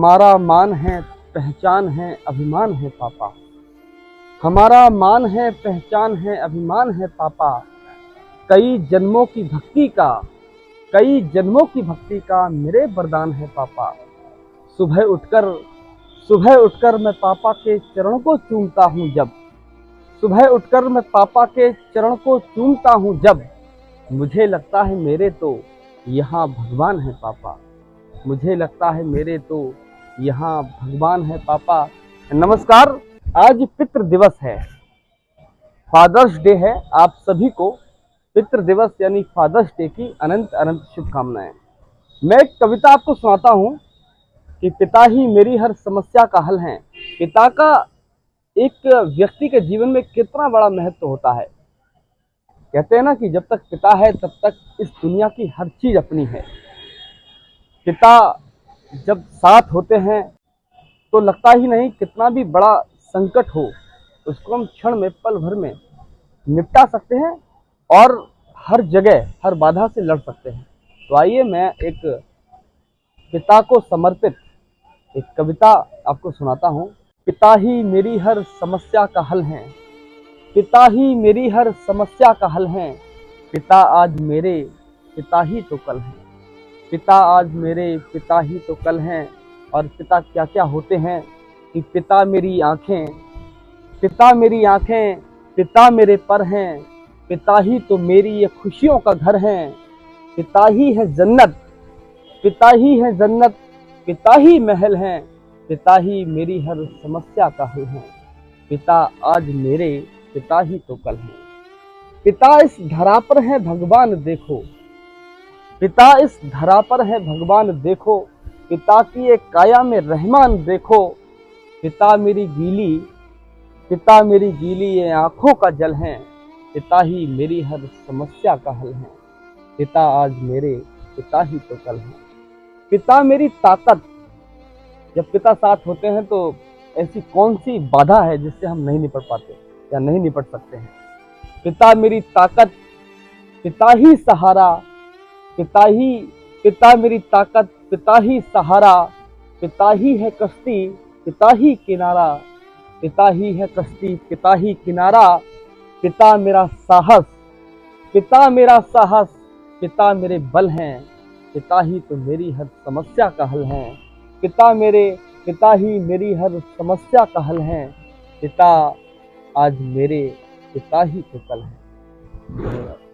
हमारा मान है, पहचान है, अभिमान है पापा। हमारा मान है, पहचान है, अभिमान है पापा। कई जन्मों की भक्ति का, कई जन्मों की भक्ति का मेरे वरदान है पापा। सुबह उठकर सुबह उठकर मैं पापा के चरण को चूमता हूँ जब, सुबह उठकर मैं पापा के चरण को चूमता हूँ जब, मुझे लगता है मेरे तो यहाँ भगवान है पापा। मुझे लगता है मेरे तो यहाँ भगवान है पापा। नमस्कार, आज पितृ दिवस है, फादर्स डे है। आप सभी को पितृ दिवस यानी फादर्स डे की अनंत अनंत शुभकामनाएं। मैं एक कविता आपको सुनाता हूँ कि पिता ही मेरी हर समस्या का हल है। पिता का एक व्यक्ति के जीवन में कितना बड़ा महत्व होता है। कहते हैं ना कि जब तक पिता है तब तक इस दुनिया की हर चीज अपनी है। पिता जब साथ होते हैं तो लगता ही नहीं, कितना भी बड़ा संकट हो उसको हम क्षण में, पल भर में निपटा सकते हैं और हर जगह हर बाधा से लड़ सकते हैं। तो आइए मैं एक पिता को समर्पित एक कविता आपको सुनाता हूँ। पिता ही मेरी हर समस्या का हल है, पिता ही मेरी हर समस्या का हल है। पिता आज मेरे, पिता ही तो कल है। पिता आज मेरे, पिता ही तो कल हैं। और पिता क्या क्या होते हैं कि पिता मेरी आंखें, पिता मेरी आंखें, पिता मेरे पर हैं। पिता ही तो मेरी ये खुशियों का घर है। पिता ही है जन्नत, पिता ही है जन्नत, पिता ही महल हैं। पिता ही मेरी हर समस्या का हल है। पिता आज मेरे, पिता ही तो कल हैं। पिता इस धरा पर है भगवान देखो, पिता इस धरा पर है भगवान देखो। पिता की एक काया में रहमान देखो। पिता मेरी गीली, पिता मेरी गीली ये आंखों का जल है। पिता ही मेरी हर समस्या का हल है। पिता आज मेरे, पिता ही तो कल है। पिता मेरी ताकत, जब पिता साथ होते हैं तो ऐसी कौन सी बाधा है जिससे हम नहीं निपट पाते या नहीं निपट सकते हैं। पिता मेरी ताकत, पिता ही सहारा, पिता मेरी ताकत, पिता ही सहारा। पिता ही है कश्ती, पिता ही किनारा। पिता ही है कश्ती, पिता ही किनारा। पिता मेरा साहस, पिता मेरा साहस, पिता मेरे बल हैं। पिता ही तो मेरी हर समस्या का हल है। पिता ही मेरी हर समस्या का हल है। पिता आज मेरे, पिता ही तो कल है।